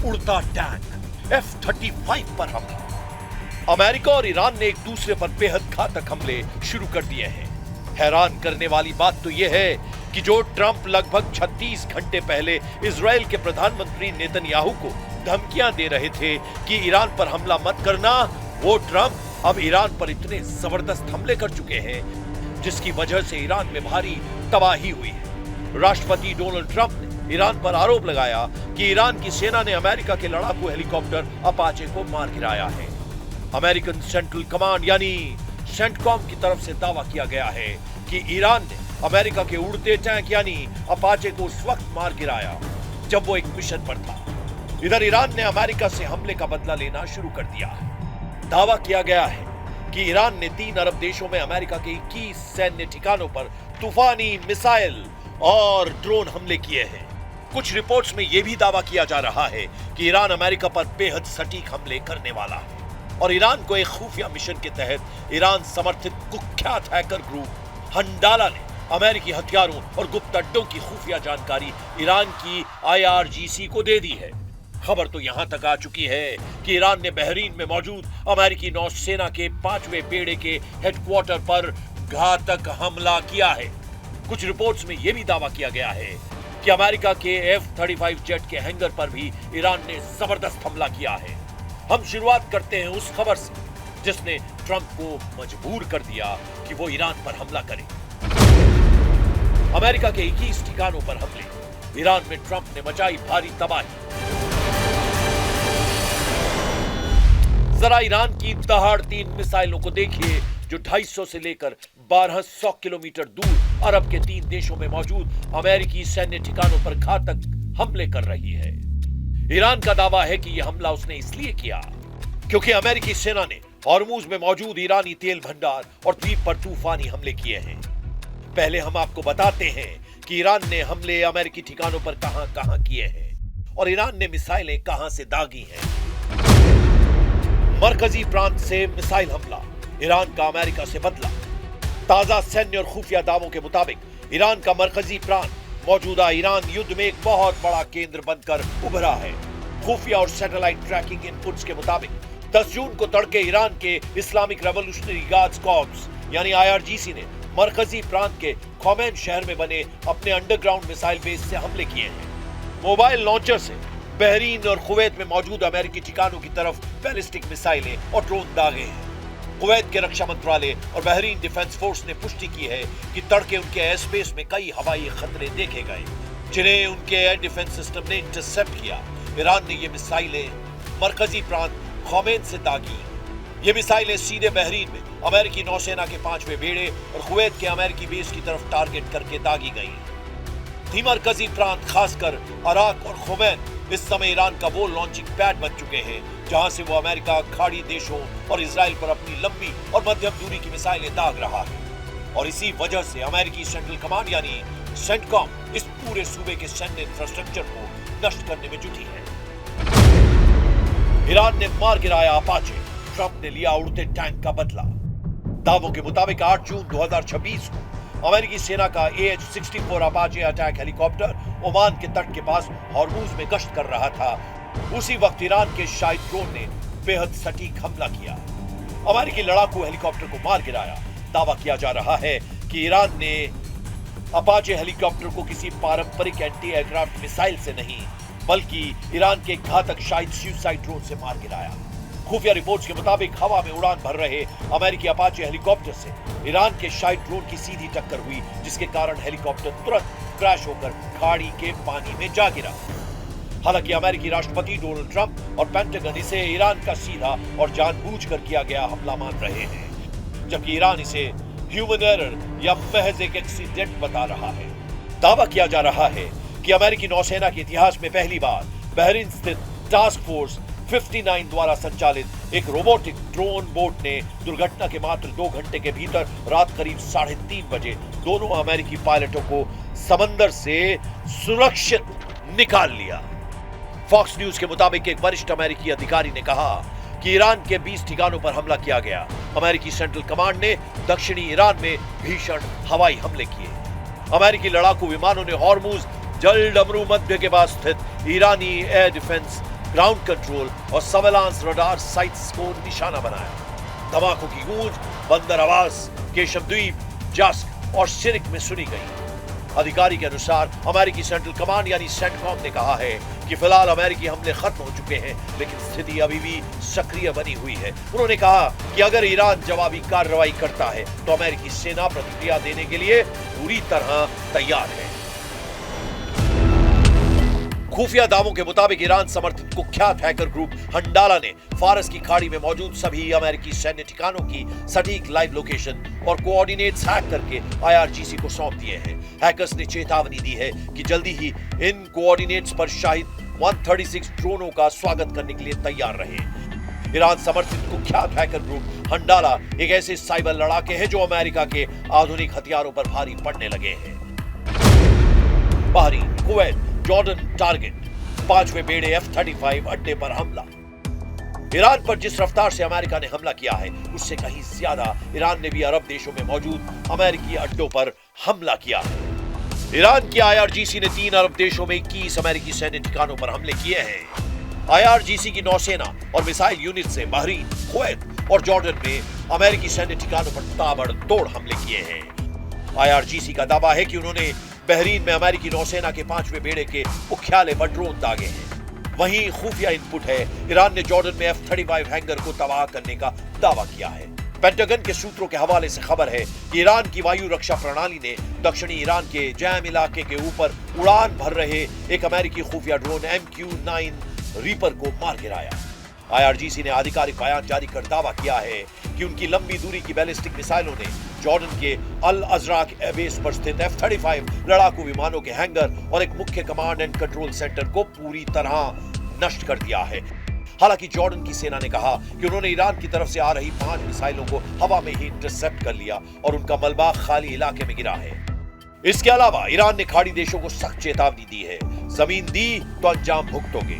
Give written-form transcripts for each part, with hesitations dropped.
उड़ता tank F-35 पर हमला। अमेरिका और ईरान ने एक दूसरे पर बेहद घातक हमले शुरू कर दिए हैं। हैरान करने वाली बात तो यह है कि जो ट्रंप लगभग 36 घंटे पहले इजराइल के प्रधानमंत्री नेतन्याहू को धमकियां दे रहे थे कि ईरान पर हमला मत करना, वो ट्रंप अब ईरान पर इतने जबरदस्त हमले कर चुके हैं जिसकी वजह से ईरान में भारी तबाही हुई है। राष्ट्रपति डोनाल्ड ट्रंप ने ईरान पर आरोप लगाया कि ईरान की सेना ने अमेरिका के लड़ाकू हेलीकॉप्टर अपाचे को मार गिराया है। अमेरिकन सेंट्रल कमांड यानी सेंटकॉम की तरफ से दावा किया गया है कि ईरान ने अमेरिका के उड़ते टैंक यानी अपाचे को उस वक्त मार गिराया जब वो एक मिशन पर था। इधर ईरान ने अमेरिका से हमले का बदला लेना शुरू कर दिया है। दावा किया गया है कि ईरान ने 3 अरब देशों में अमेरिका के 21 सैन्य ठिकानों पर तूफानी मिसाइल और ड्रोन हमले किए हैं। कुछ रिपोर्ट्स में यह भी दावा किया जा रहा है कि ईरान अमेरिका पर बेहद सटीक हमले करने वाला है और ईरान को एक खुफिया मिशन के तहत ईरान समर्थित कुख्यात हैकर ग्रुप हंडाला ने अमेरिकी हथियारों और गुप्त अड्डों की खुफिया जानकारी ईरान की IRGC को दे दी है। खबर तो यहां तक आ चुकी है कि ईरान ने बहरीन में मौजूद अमेरिकी नौसेना के 5वें बेड़े के हेडक्वार्टर पर घातक हमला किया है। कुछ रिपोर्ट्स में यह भी दावा किया गया है कि अमेरिका के F-35 जेट के हैंगर पर भी ईरान ने जबरदस्त हमला किया है। हम शुरुआत करते हैं उस खबर से जिसने ट्रंप को मजबूर कर दिया कि वो ईरान पर हमला करे। अमेरिका के 21 ठिकानों पर हमले, ईरान में ट्रंप ने मचाई भारी तबाही। जरा ईरान की दहाड़ती मिसाइलों को देखिए जो 250 से लेकर 1200 किलोमीटर दूर अरब के 3 देशों में मौजूद अमेरिकी सैन्य ठिकानों पर घातक हमले कर रही है। ईरान का दावा है कि यह हमला उसने इसलिए किया क्योंकि अमेरिकी सेना ने हॉर्मुज में मौजूद ईरानी तेल भंडार और द्वीप पर तूफानी हमले किए हैं। पहले हम आपको बताते हैं कि ईरान ने हमले अमेरिकी ठिकानों पर कहां-कहां किए हैं और ईरान ने मिसाइलें कहां से दागी हैं। मरकजी प्रांत से मिसाइल हमला, ईरान का अमेरिका से बदला। ताजा सैन्य और खुफिया दावों के मुताबिक ईरान का मरकजी प्रांत मौजूदा ईरान युद्ध में एक बहुत बड़ा केंद्र बनकर उभरा है। खुफिया और सैटेलाइट ट्रैकिंग इनपुट्स के मुताबिक 10 जून को तड़के ईरान के इस्लामिक रेवोल्यूशनरी गार्ड्स कॉर्प्स यानी IRGC ने मरकजी प्रांत के खोमेन शहर में बने अपने अंडरग्राउंड मिसाइल बेस से हमले किए हैं। मोबाइल लॉन्चर से बहरीन और कुवैत में मौजूद अमेरिकी ठिकानों की तरफ बैलिस्टिक मिसाइलें और ड्रोन दागे हैं। कुवैत के रक्षा मंत्रालय और बहरीन डिफेंस फोर्स ने पुष्टि की है कि तड़के उनके एयर स्पेस में कई हवाई खतरे देखे गए जिन्हें उनके एयर डिफेंस सिस्टम ने इंटरसेप्ट किया। ईरान ने ये मिसाइलें मरकजी प्रांत खोमेन से दागी। ये मिसाइलें सीधे बहरीन में अमेरिकी नौसेना के 5वें बेड़े और कुवैत के अमेरिकी बेस की तरफ टारगेट करके दागी गई। मरकजी प्रांत खासकर अराक और खोमेन इस समय ईरान का वो लॉन्चिंग पैड बन चुके हैं जहां से वो अमेरिका, खाड़ी देशों और इजराइल पर अपनी लंबी और मध्यम दूरी की मिसाइलें दाग रहा है। और इसी वजह से अमेरिकी सेंट्रल कमांड यानी सेंटकॉम इस पूरे सूबे के सैन्य इंफ्रास्ट्रक्चर को नष्ट करने में जुटी है। ईरान ने मार गिराया अपाचे, ट्रंप ने लिया उड़ते टैंक का बदला। दावों के मुताबिक 8 जून 2026 को अमेरिकी सेना का AH-64 Apache attack helicopter Oman के तट के पास हॉर्मुज में गश्त कर रहा था। उसी वक्त ईरान के शाहिद ड्रोन ने बेहद सटीक हमला किया, अमेरिकी लड़ाकू हेलीकॉप्टर को मार गिराया। दावा किया जा रहा है कि ईरान ने अपाचे हेलीकॉप्टर को किसी पारंपरिक एंटी एयरक्राफ्ट मिसाइल से नहीं बल्कि ईरान के घातक शाहिद सुसाइड ड्रोन से मार गिराया। खुफिया रिपोर्ट्स के मुताबिक हवा में उड़ान भर रहे अमेरिकी अपाचे हेलीकॉप्टर से ईरान के शाहिद ड्रोन की सीधी टक्कर हुई जिसके कारण हेलीकॉप्टर तुरंत क्रैश होकर खाड़ी के पानी में जा गिरा। हालांकि अमेरिकी राष्ट्रपति डोनाल्ड ट्रंप और पेंटागन इसे ईरान का सीधा और जानबूझकर किया गया हमला मान रहे हैं, जबकि ईरान इसे ह्यूमन एरर या महज एक एक्सीडेंट बता रहा है। दावा किया जा रहा है कि अमेरिकी नौसेना के इतिहास में पहली बार बहरीन स्थित टास्क फोर्स 59 द्वारा संचालित एक रोबोटिक ड्रोन बोट ने दुर्घटना के मात्र 2 घंटे के भीतर रात करीब 3:30 बजे दोनों अमेरिकी पायलटों को समंदर से सुरक्षित निकाल लिया। फॉक्स न्यूज के मुताबिक एक वरिष्ठ अमेरिकी अधिकारी ने कहा कि ईरान के 20 ठिकानों पर हमला किया गया। अमेरिकी सेंट्रल कमांड ने दक्षिणी ईरान में भीषण हवाई हमले किए। अमेरिकी लड़ाकू विमानों ने हॉर्मुज जल डमरू मध्य के पास स्थित ईरानी एयर डिफेंस ग्राउंड कंट्रोल और सर्वेलांस रडार साइट्स को निशाना बनाया। धमाकों की गूंज बंदर आवास, केशव द्वीप, जास्क और सिरिक में सुनी गई। अधिकारी के अनुसार अमेरिकी सेंट्रल कमांड यानी सेंटकॉम ने कहा है कि फिलहाल अमेरिकी हमले खत्म हो चुके हैं, लेकिन स्थिति अभी भी सक्रिय बनी हुई है। उन्होंने कहा कि अगर ईरान जवाबी कार्रवाई करता है तो अमेरिकी सेना प्रतिक्रिया देने के लिए पूरी तरह तैयार है। खुफिया दावों के मुताबिक ईरान समर्थित कुख्यात हैकर ग्रुप हंडाला ने फारस की खाड़ी में मौजूद सभी अमेरिकी सैन्य ठिकानों की सटीक लाइव लोकेशन और कोऑर्डिनेट्स हैक करके IRGC को सौंप दिए हैं। हैकर्स ने चेतावनी दी है कि जल्दी ही इन कोऑर्डिनेट्स पर शाहिद 136 ड्रोनों का स्वागत करने के लिए तैयार रहें। ईरान समर्थित कुख्यात हैकर ग्रुप हंडाला एक ऐसे साइबर लड़ाके हैं जो अमेरिका के आधुनिक हथियारों पर भारी पड़ने लगे हैं। बहरीन, कुवैत, जॉर्डन टारगेट, 5वें बेड़े F-35 अड्डे पर हमला। ईरान पर जिस रफ्तार से अमेरिका ने हमला किया है उससे कहीं ज्यादा ईरान ने भी अरब देशों में मौजूद अमेरिकी अड्डों पर हमला किया है। ईरान की IRGC ने 3 अरब देशों में 21 अमेरिकी सैन्य ठिकानों पर हमले किए हैं। IRGC की नौसेना और मिसाइल यूनिट से बहरीन, कुवैत और जॉर्डन में अमेरिकी सैन्य ठिकानों पर ताबड़तोड़ हमले किए हैं। IRGC का दावा है कि उन्होंने बहरीन में अमेरिकी नौसेना के 5वें बेड़े के मुख्यालय पर ड्रोन दागे हैं। वहीं खुफिया इनपुट है, ईरान ने जॉर्डन में F-35 हैंगर को तबाह करने का दावा किया है। पेंटागन के सूत्रों के हवाले से खबर है कि ईरान की वायु रक्षा प्रणाली ने दक्षिणी ईरान के जैम इलाके के ऊपर उड़ान भर रहे एक अमेरिकी खुफिया ड्रोन MQ-9 रीपर को मार गिराया। IRGC ने आधिकारिक बयान जारी कर दावा किया है कि उनकी लंबी दूरी की बैलिस्टिक मिसाइलों ने जॉर्डन के अल अजराक एयरबेस पर स्थित F-35 लड़ाकू विमानों के हैंगर और एक मुख्य कमांड एंड कंट्रोल सेंटर को पूरी तरह नष्ट कर दिया है। हालांकि जॉर्डन की सेना ने कहा कि उन्होंने ईरान की तरफ से आ रही 5 मिसाइलों को हवा में ही इंटरसेप्ट कर लिया और उनका मलबा खाली इलाके में गिरा है। इसके अलावा ईरान ने खाड़ी देशों को सख्त चेतावनी दी है, जमीन दी तो अंजाम भुगतोगे।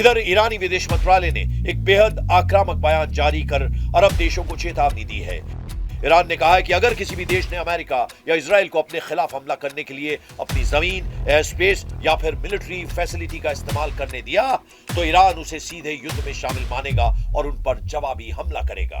इधर ईरानी विदेश मंत्रालय ने एक बेहद आक्रामक बयान जारी कर अरब देशों को चेतावनी दी है। ईरान ने कहा है कि अगर किसी भी देश ने अमेरिका या इजराइल को अपने खिलाफ हमला करने के लिए अपनी जमीन, एयर स्पेस या फिर मिलिट्री फैसिलिटी का इस्तेमाल करने दिया तो ईरान उसे सीधे युद्ध में शामिल मानेगा और उन पर जवाबी हमला करेगा।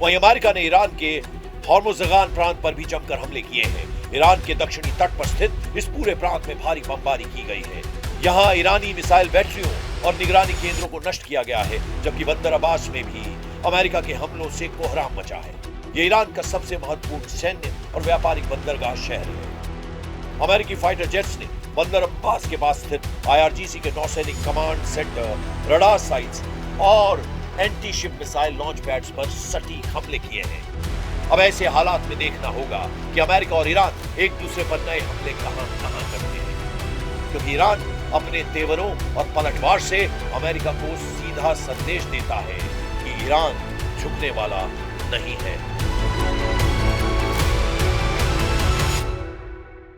वहीं अमेरिका ने ईरान के हॉर्मुज़गान प्रांत पर भी जमकर हमले किए हैं। ईरान के दक्षिणी तट पर स्थित इस पूरे प्रांत में भारी बमबारी की गई है। यहाँ ईरानी मिसाइल बैटरियों और निगरानी केंद्रों को नष्ट किया गया है, जबकि बंदर अब्बास में भी अमेरिका के हमलों से कोहराम मचा है। ये ईरान का सबसे महत्वपूर्ण सैन्य और व्यापारिक बंदरगाह शहर है। अमेरिकी फाइटर जेट्स ने बंदर अब्बास के पास स्थित IRGC के नौसैनिक कमांड सेंटर, रडार साइट्स और anti ship missile launch pads पर सटीक हमले किए हैं। अब ऐसे हालात में देखना होगा कि अमेरिका और ईरान एक दूसरे पर नए हमले कहां करते हैं, क्योंकि ईरान अपने तेवरों और पलटवार से अमेरिका को सीधा संदेश देता है कि ईरान झुकने वाला नहीं है।